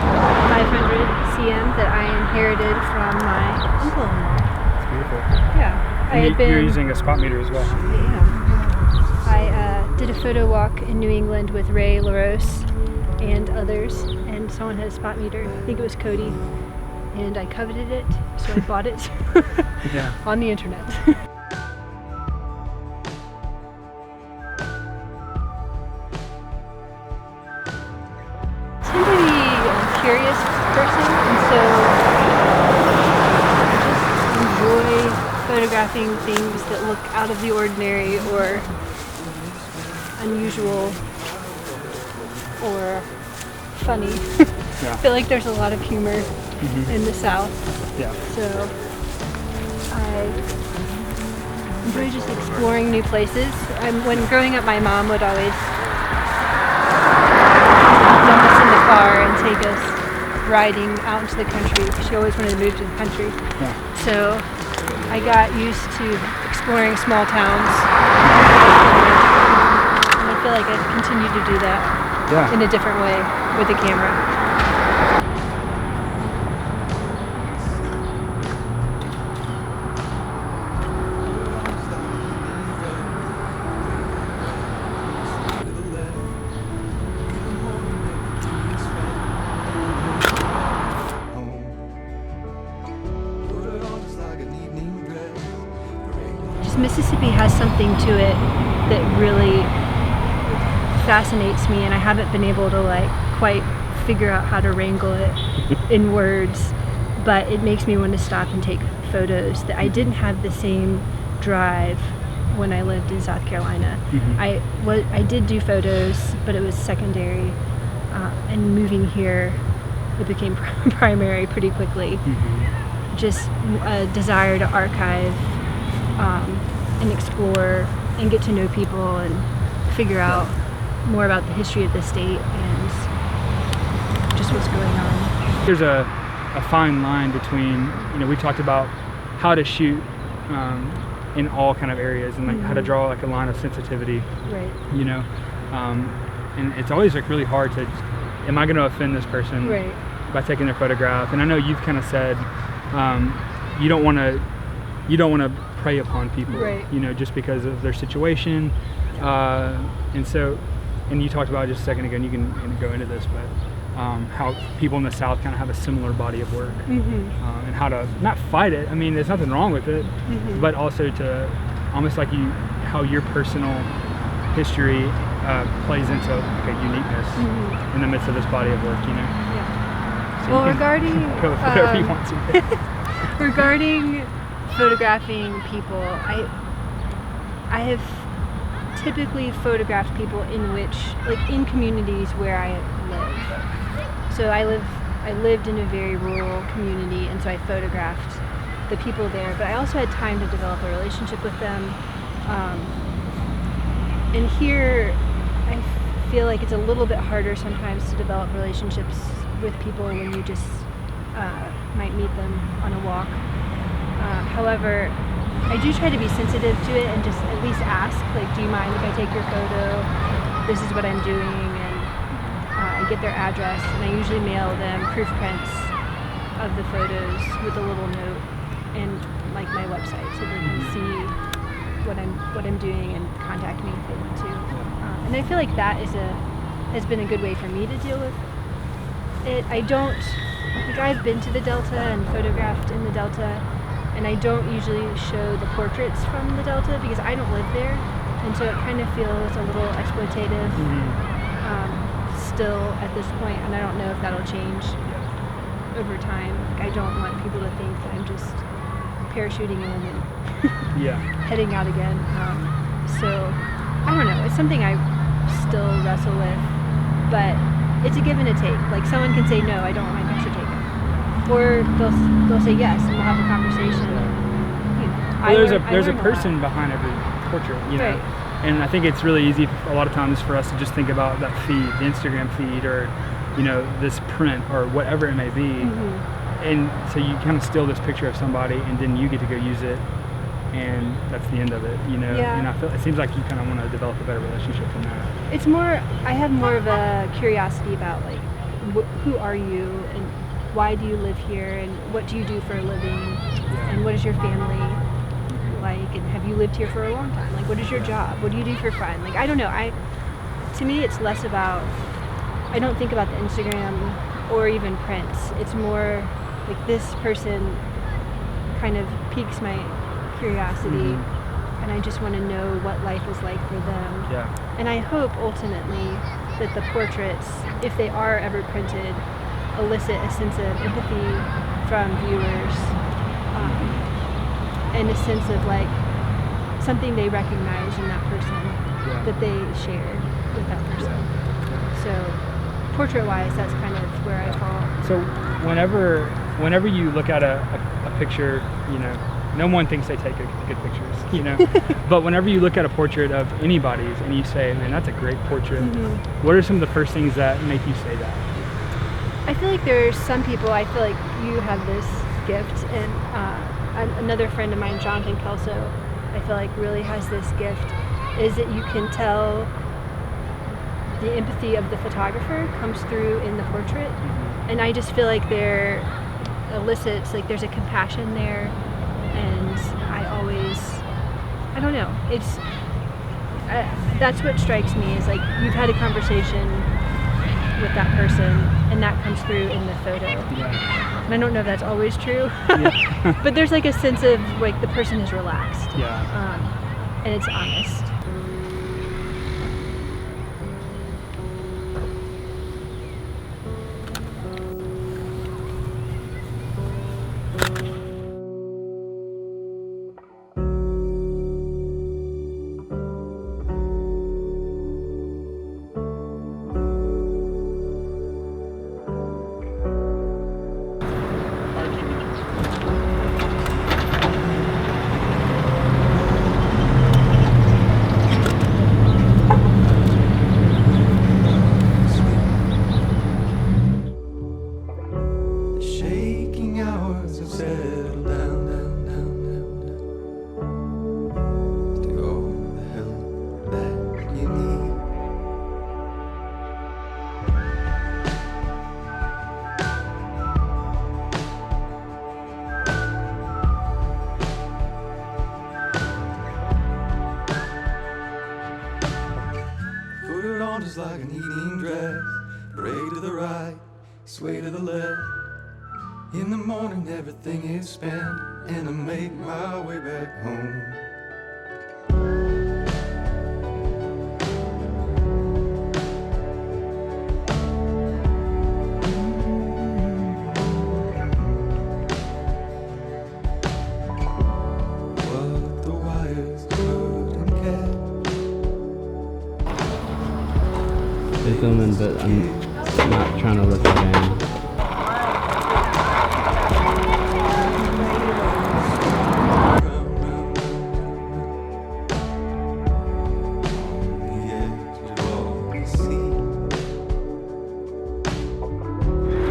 500 cm that I inherited from my uncle-in-law. It's beautiful. Yeah. You're using a spot meter as well. Yeah. I did a photo walk in New England with LaRose and others, and someone had a spot meter. I think it was Cody, and I coveted it, so I bought it on the internet. I'm a pretty curious person, and so I just enjoy photographing things that look out of the ordinary or unusual or funny. I feel like there's a lot of humor in the South. Yeah. So I enjoy just exploring new places. When growing up, my mom would always dump us in the car and take us riding out into the country. She always wanted to move to the country. Yeah. So I got used to exploring small towns. And I feel like I continue to do that in a different way with a camera. Mississippi has something to it that really fascinates me, and I haven't been able to quite figure out how to wrangle it in words, but it makes me want to stop and take photos. That I didn't have the same drive when I lived in South Carolina. I did do photos, but it was secondary, and moving here it became primary pretty quickly. Just a desire to archive and explore and get to know people and figure out more about the history of the state and just what's going on. There's a fine line between, we talked about how to shoot in all kind of areas and how to draw a line of sensitivity. Right. And it's always really hard to, am I going to offend this person by taking their photograph? And I know you've kind of said you don't want to prey upon people, just because of their situation. And you talked about it just a second ago, and you can go into this, but how people in the South kind of have a similar body of work, and how to not fight it. I mean, there's nothing wrong with it, but also to almost how your personal history plays into a uniqueness in the midst of this body of work, Yeah. So well, regarding go with whatever you want to. Regarding photographing people, I have typically photographed people in communities where I live. So I lived in a very rural community, and so I photographed the people there, but I also had time to develop a relationship with them. And here I feel like it's a little bit harder sometimes to develop relationships with people when you just might meet them on a walk. However, I do try to be sensitive to it and just at least ask, do you mind if I take your photo? This is what I'm doing, and I get their address, and I usually mail them proof prints of the photos with a little note and my website, so they can see what I'm doing and contact me if they want to. And I feel like that has been a good way for me to deal with it. I've been to the Delta and photographed in the Delta, and I don't usually show the portraits from the Delta because I don't live there, and so it kind of feels a little exploitative still at this point, and I don't know if that'll change over time. I don't want people to think that I'm just parachuting in and heading out again. So I don't know. It's something I still wrestle with, but it's a give and a take. Someone can say no, I don't want my picture taken, or they'll say yes, and we'll have a conversation. There's a person behind every portrait, know. And I think it's really easy a lot of times for us to just think about that feed, the Instagram feed, or this print or whatever it may be. And so you kind of steal this picture of somebody, and then you get to go use it, and that's the end of it, And I feel it seems like you kind of want to develop a better relationship from that. It's more, I have more of a curiosity about who are you, and why do you live here, and what do you do for a living, and what is your family like, and have you lived here for a long time? Like, what is your job? What do you do for fun? Like, I don't know. To me, it's less about, I don't think about the Instagram or even prints. It's more like this person kind of piques my curiosity, and I just want to know what life is like for them. Yeah. And I hope ultimately that the portraits, if they are ever printed, elicit a sense of empathy from viewers, and a sense of like something they recognize in that person that they share with that person. So portrait-wise, that's kind of where I fall. So whenever you look at a picture, you know, no one thinks they take good pictures, you know, but whenever you look at a portrait of anybody's and you say, man, that's a great portrait, what are some of the first things that make you say that? I feel like there's some people, I feel like you have this gift, and another friend of mine, Jonathan Kelso, I feel like really has this gift, is that you can tell the empathy of the photographer comes through in the portrait, and I just feel like there elicits, like there's a compassion there, and I don't know, it's, that's what strikes me, is like you've had a conversation with that person, and that comes through in the photo. And I don't know if that's always true, but there's like a sense of like the person is relaxed, and it's honest. Just like an evening dress, break to the right, sway to the left. In the morning everything is spent, and I make my way back home. What the wires couldn't catch. They're filming, but I'm not trying to look at them.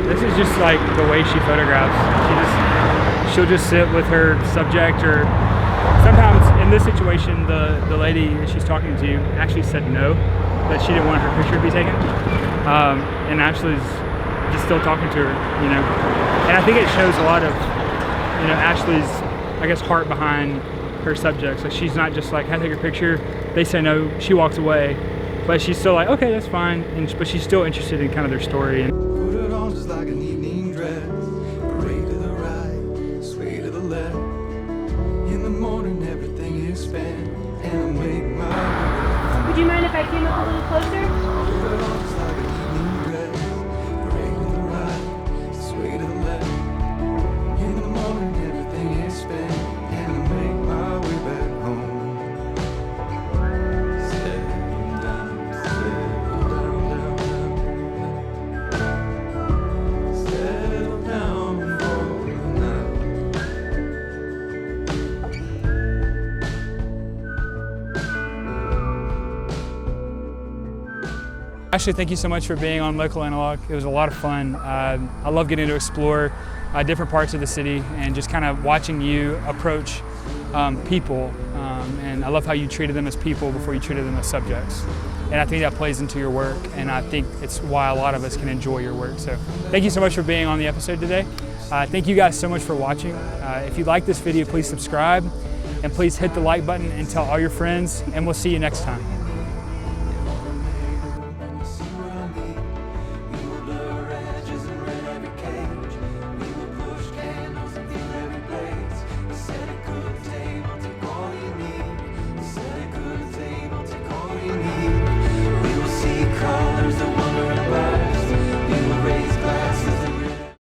This is just like the way she photographs. She'll just sit with her subject, or sometimes in this situation, the lady that she's talking to actually said no, that she didn't want her picture to be taken. And Ashleigh's just still talking to her, you know. And I think it shows a lot of, you know, Ashleigh's, I guess, heart behind her subjects. Like, she's not just like, can I take your picture? They say no, she walks away. But she's still like, okay, that's fine. But she's still interested in kind of their story. And put it on just like an evening dress, break to the right, sway to the left. In the morning everything is spent, and I make my way. Would you mind if I came up a little closer? Put it on just like an evening dress, break to the right, sway to the left. In the morning everything is spent, and I make my way back home. Settle down, settle down for the night. Ashleigh, thank you so much for being on Local Analog. It was a lot of fun. I love getting to explore different parts of the city and just kind of watching you approach people. And I love how you treated them as people before you treated them as subjects. And I think that plays into your work, and I think it's why a lot of us can enjoy your work. So thank you so much for being on the episode today. Thank you guys so much for watching. If you like this video, please subscribe, and please hit the like button and tell all your friends, and we'll see you next time.